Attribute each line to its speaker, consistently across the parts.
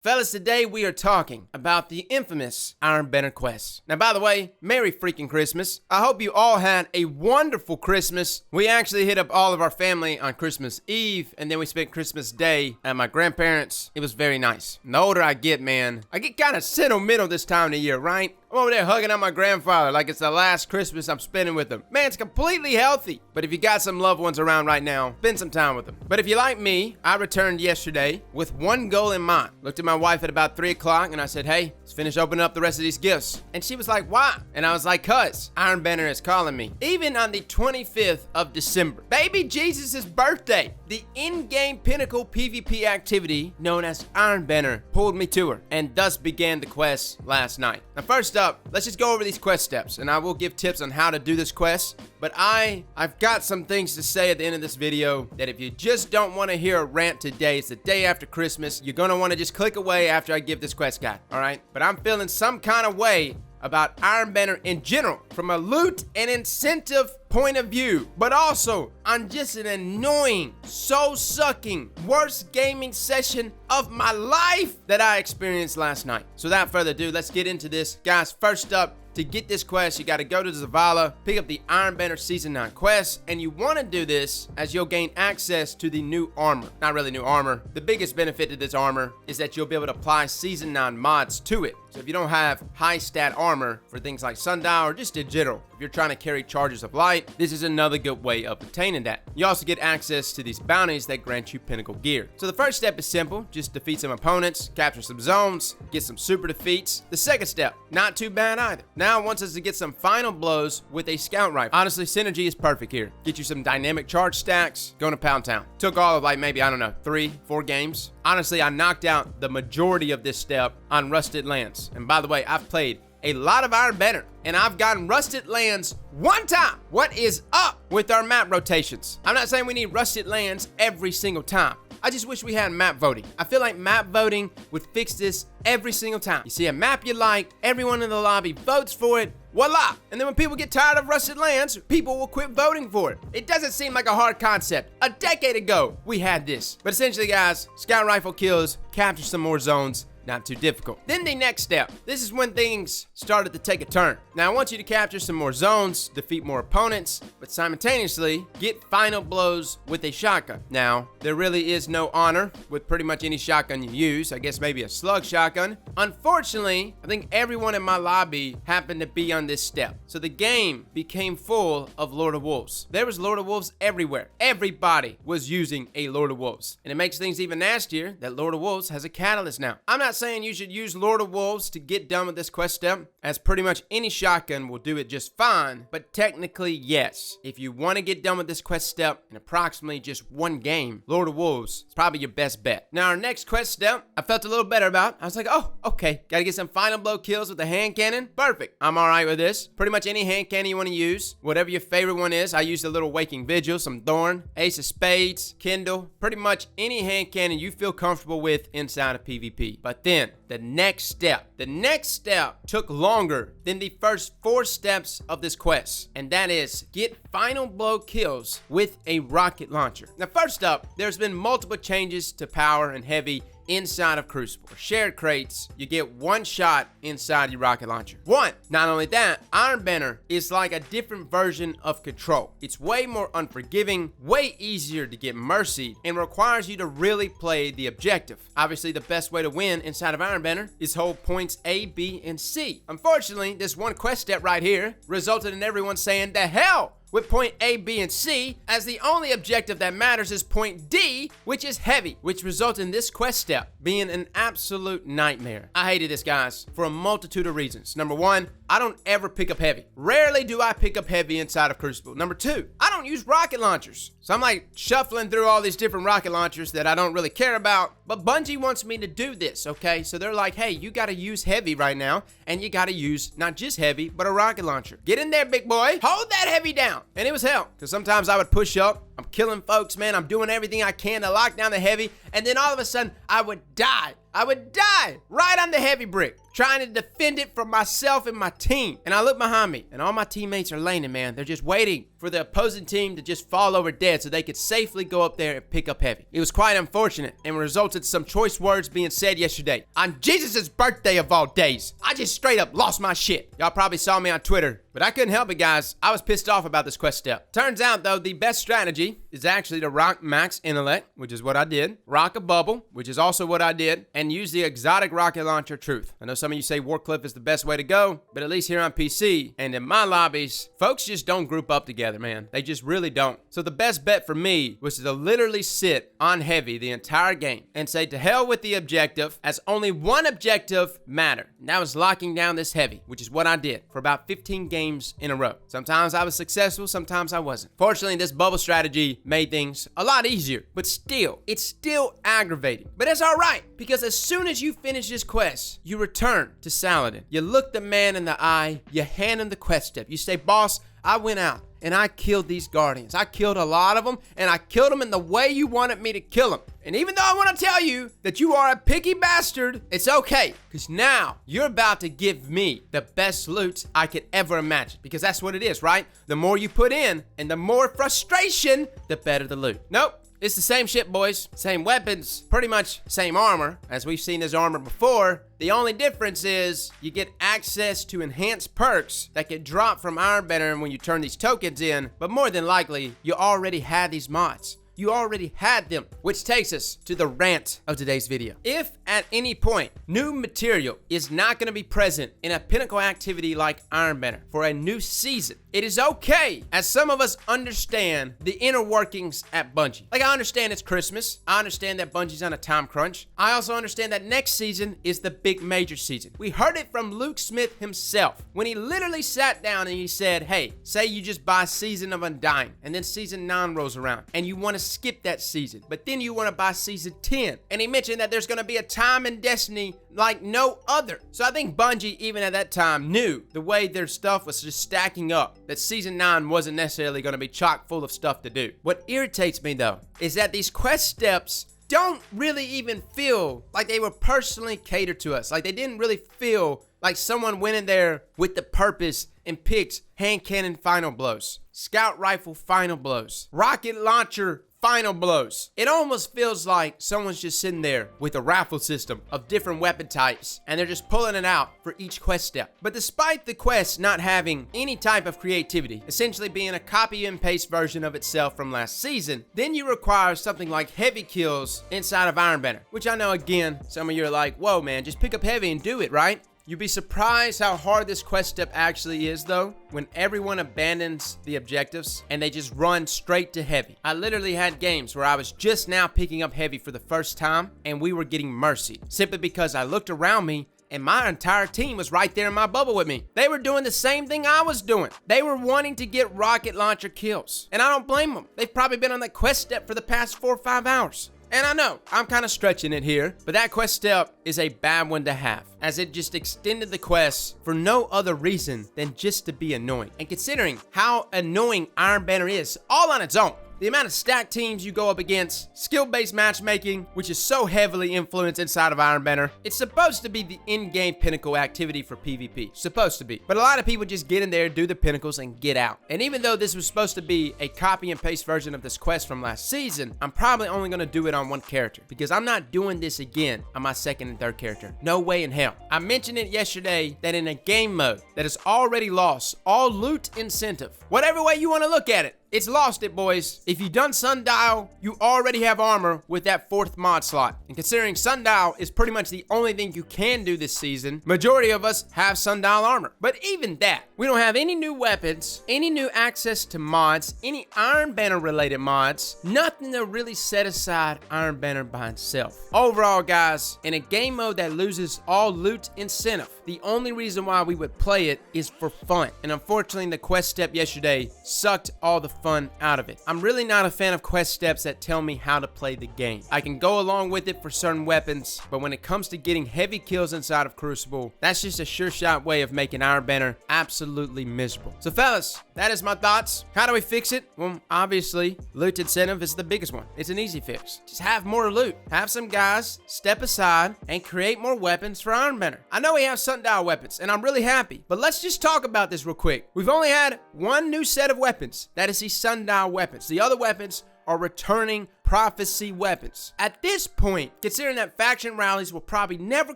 Speaker 1: Fellas, today we are talking about the infamous Iron Banner Quest. Now, by the way, Merry freaking Christmas. I hope you all had a wonderful Christmas. We actually hit up all of our family on Christmas Eve, and then we spent Christmas Day at my grandparents'. It was very nice. And the older I get, man, I get kind of sentimental this time of the year, right? I'm over there hugging on my grandfather like it's the last Christmas I'm spending with him. Man, it's completely healthy. But if you got some loved ones around right now, spend some time with them. But if you're like me, I returned yesterday with one goal in mind. Looked at my wife at about 3 o'clock and I said, hey, let's finish opening up the rest of these gifts. And she was like, why? And I was like, cuz Iron Banner is calling me. Even on the 25th of December, baby Jesus' birthday, the in-game pinnacle PvP activity known as Iron Banner pulled me to her. And thus began the quest last night. Now, first up, let's just go over these quest steps, and I will give tips on how to do this quest. But I've got some things to say at the end of this video that if you just don't want to hear a rant today, it's the day after Christmas, you're going to want to just click away after I give this quest guide, all right? But I'm feeling some kind of way about Iron Banner in general from a loot and incentive point of view, but also on just an annoying, soul-sucking, worst gaming session of my life that I experienced last night. So without further ado, let's get into this. Guys, first up, to get this quest, you got to go to Zavala, pick up the Iron Banner Season 9 quest, and you want to do this as you'll gain access to the new armor. Not really new armor. The biggest benefit to this armor is that you'll be able to apply Season 9 mods to it. So if you don't have high stat armor for things like Sundial or just in general, if you're trying to carry charges of light, this is another good way of obtaining that. You also get access to these bounties that grant you pinnacle gear. So the first step is simple, just defeat some opponents, capture some zones, get some super defeats. The second step, not too bad either. Now it wants us to get some final blows with a scout rifle. Honestly, synergy is perfect here. Get you some dynamic charge stacks, going to Pound Town. Took all of like maybe, I don't know, 3-4 games. Honestly, I knocked out the majority of this step on Rusted Lands. And by the way, I've played a lot of Iron Banner, and I've gotten Rusted Lands one time. What is up with our map rotations? I'm not saying we need Rusted Lands every single time. I just wish we had map voting. I feel like map voting would fix this every single time. You see a map you like, everyone in the lobby votes for it, voila! And then when people get tired of Rusted Lands, people will quit voting for it. It doesn't seem like a hard concept. A decade ago, we had this. But essentially, guys, scout rifle kills, capture some more zones, not too difficult. Then the next step. This is when things started to take a turn. Now I want you to capture some more zones, defeat more opponents, but simultaneously get final blows with a shotgun. Now, there really is no honor with pretty much any shotgun you use. I guess maybe a slug shotgun. Unfortunately, I think everyone in my lobby happened to be on this step. So the game became full of Lord of Wolves. There was Lord of Wolves everywhere. Everybody was using a Lord of Wolves. And it makes things even nastier that Lord of Wolves has a catalyst now. I'm not saying you should use Lord of Wolves to get done with this quest step, as pretty much any shotgun will do it just fine, but technically yes. If you want to get done with this quest step in approximately just one game, Lord of Wolves is probably your best bet. Now our next quest step, I felt a little better about. I was like, oh, okay, gotta get some final blow kills with the hand cannon. Perfect, I'm alright with this. Pretty much any hand cannon you want to use, whatever your favorite one is. I used a little Waking Vigil, some Thorn, Ace of Spades, Kindle, pretty much any hand cannon you feel comfortable with inside of PvP. But then the next step took longer than the first 4 steps of this quest, and that is get final blow kills with a rocket launcher. Now first up, there's been multiple changes to power and heavy inside of Crucible. For shared crates, you get 1 shot inside your rocket launcher. 1. Not only that, Iron Banner is like a different version of Control. It's way more unforgiving, way easier to get mercied, and requires you to really play the objective. Obviously, the best way to win inside of Iron Banner is hold points A, B, and C. Unfortunately, this one quest step right here resulted in everyone saying, the hell with point A, B, and C, as the only objective that matters is point D, which is heavy, which results in this quest step being an absolute nightmare. I hated this, guys, for a multitude of reasons. Number 1, I don't ever pick up heavy. Rarely do I pick up heavy inside of Crucible. Number 2, I don't use rocket launchers. So I'm like shuffling through all these different rocket launchers that I don't really care about, but Bungie wants me to do this, okay? So they're like, hey, you gotta use heavy right now, and you gotta use not just heavy, but a rocket launcher. Get in there, big boy. Hold that heavy down. And it was hell, because sometimes I would push up I'm killing folks, man. I'm doing everything I can to lock down the heavy. And then all of a sudden, I would die. I would die right on the heavy brick, trying to defend it from myself and my team. And I look behind me, and all my teammates are laning, man. They're just waiting for the opposing team to just fall over dead so they could safely go up there and pick up heavy. It was quite unfortunate and resulted in some choice words being said yesterday. On Jesus' birthday of all days, I just straight up lost my shit. Y'all probably saw me on Twitter, but I couldn't help it, guys. I was pissed off about this quest step. Turns out, though, the best strategy is actually to rock max intellect, which is what I did, rock a bubble, which is also what I did, and use the exotic rocket launcher Truth. I know some of you say Warcliffe is the best way to go, but at least here on PC and in my lobbies, folks just don't group up together, man. They just really don't. So the best bet for me was to literally sit on heavy the entire game and say to hell with the objective, as only one objective mattered. And that was locking down this heavy, which is what I did for about 15 games in a row. Sometimes I was successful, sometimes I wasn't. Fortunately, this bubble strategy made things a lot easier, but still, it's still aggravating. But it's all right, because as soon as you finish this quest, you return to Saladin. You look the man in the eye, you hand him the quest step. You say, boss, I went out and I killed these guardians. I killed a lot of them, and I killed them in the way you wanted me to kill them. And even though I want to tell you that you are a picky bastard, it's okay, because now you're about to give me the best loot I could ever imagine, because that's what it is, right? The more you put in and the more frustration, the better the loot. Nope. It's the same shit, boys. Same weapons, pretty much same armor, as we've seen this armor before. The only difference is you get access to enhanced perks that get dropped from Ironbender when you turn these tokens in, but more than likely, you already had these mods. You already had them, which takes us to the rant of today's video. If at any point new material is not going to be present in a pinnacle activity like Ironbender for a new season, it is okay, as some of us understand the inner workings at Bungie. Like, I understand it's Christmas. I understand that Bungie's on a time crunch. I also understand that next season is the big major season. We heard it from Luke Smith himself when he literally sat down and he said, hey, say you just buy Season of Undying and then Season 9 rolls around and you want to skip that season, but then you want to buy Season 10. And he mentioned that there's going to be a time in Destiny like no other. So I think Bungie, even at that time, knew the way their stuff was just stacking up, that Season 9 wasn't necessarily going to be chock full of stuff to do. What irritates me, though, is that these quest steps don't really even feel like they were personally catered to us. Like, they didn't really feel like someone went in there with the purpose and picked hand cannon final blows, scout rifle final blows, rocket launcher final blows. It almost feels like someone's just sitting there with a raffle system of different weapon types and they're just pulling it out for each quest step. But despite the quest not having any type of creativity, essentially being a copy and paste version of itself from last season, then you require something like heavy kills inside of Ironbender, which I know, again, some of you are like, whoa man, just pick up heavy and do it, right? You'd be surprised how hard this quest step actually is, though, when everyone abandons the objectives and they just run straight to heavy. I literally had games where I was just now picking up heavy for the first time and we were getting mercied simply because I looked around me and my entire team was right there in my bubble with me. They were doing the same thing I was doing. They were wanting to get rocket launcher kills, and I don't blame them. They've probably been on that quest step for the past 4 or 5 hours. And I know, I'm kind of stretching it here, but that quest step is a bad one to have, as it just extended the quest for no other reason than just to be annoying. And considering how annoying Ironbender is all on its own, the amount of stacked teams you go up against, skill-based matchmaking, which is so heavily influenced inside of Ironbender, it's supposed to be the in-game pinnacle activity for PvP. Supposed to be. But a lot of people just get in there, do the pinnacles, and get out. And even though this was supposed to be a copy and paste version of this quest from last season, I'm probably only going to do it on one character, because I'm not doing this again on my second and third character. No way in hell. I mentioned it yesterday that in a game mode that has already lost all loot incentive, whatever way you want to look at it, it's lost it, boys. If you've done Sundial, you already have armor with that 4th mod slot. And considering Sundial is pretty much the only thing you can do this season, majority of us have Sundial armor. But even that, we don't have any new weapons, any new access to mods, any Ironbender related mods, nothing to really set aside Ironbender by itself. Overall, guys, in a game mode that loses all loot incentive, the only reason why we would play it is for fun. And unfortunately, the quest step yesterday sucked all the fun out of it. I'm really not a fan of quest steps that tell me how to play the game. I can go along with it for certain weapons, but when it comes to getting heavy kills inside of Crucible, that's just a sure shot way of making Iron Banner absolutely miserable. So fellas, that is my thoughts. How do we fix it? Well, obviously, loot incentive is the biggest one. It's an easy fix. Just have more loot. Have some guys step aside and create more weapons for Iron Banner. I know we have sundial weapons, and I'm really happy, but let's just talk about this real quick. We've only had one new set of weapons. That is the sundial weapons. The other weapons are returning prophecy weapons. At this point, considering that faction rallies will probably never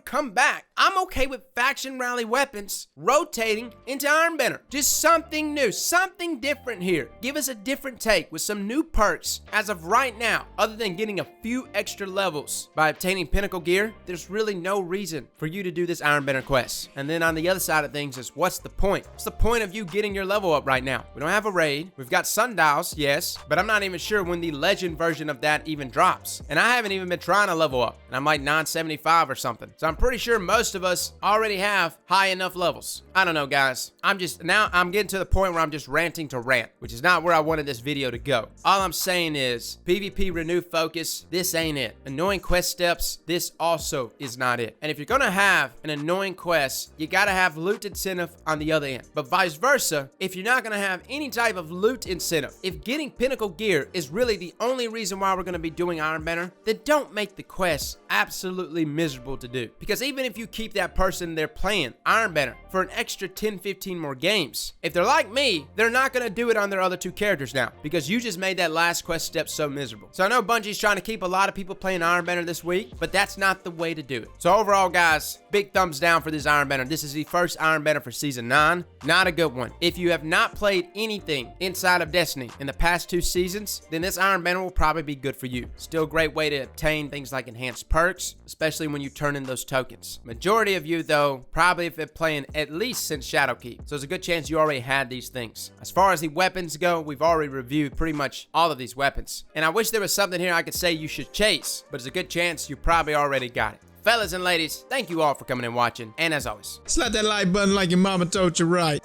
Speaker 1: come back, I'm okay with faction rally weapons rotating into Iron Banner. Just something new, something different here. Give us a different take with some new perks as of right now. Other than getting a few extra levels by obtaining pinnacle gear, there's really no reason for you to do this Iron Banner quest. And then on the other side of things is, what's the point? What's the point of you getting your level up right now? We don't have a raid. We've got sundials, yes, but I'm not even sure when the legend version of that even drops. And I haven't even been trying to level up, and I'm like 975 or something. So I'm pretty sure most of us already have high enough levels. I don't know, guys. I'm getting to the point where I'm just ranting to rant, which is not where I wanted this video to go. All I'm saying is PvP renew focus. This ain't it. Annoying quest steps. This also is not it. And if you're gonna have an annoying quest, you gotta have loot incentive on the other end. But vice versa, if you're not gonna have any type of loot incentive, if getting pinnacle gear is really the only reason why we're gonna be doing Iron Banner, then don't make the quest absolutely miserable to do. Because even if you keep that person there playing Iron Banner for an extra 10-15 more games, if they're like me, they're not gonna do it on their other two characters now, because you just made that last quest step so miserable. So I know Bungie's trying to keep a lot of people playing Iron Banner this week, but that's not the way to do it. So overall, guys, big thumbs down for this Iron Banner. This is the first Iron Banner for Season 9. Not a good one. If you have not played anything inside of Destiny in the past 2 seasons, then this Iron Banner will probably be good for you. Still a great way to obtain things like enhanced perks, especially when you turn in those tokens. Majority of you, though, probably have been playing at least since Shadowkeep, so there's a good chance you already had these things. As far as the weapons go, we've already reviewed pretty much all of these weapons. And I wish there was something here I could say you should chase, but there's a good chance you probably already got it. Fellas and ladies, thank you all for coming and watching, and as always,
Speaker 2: slap that like button like your mama told you right.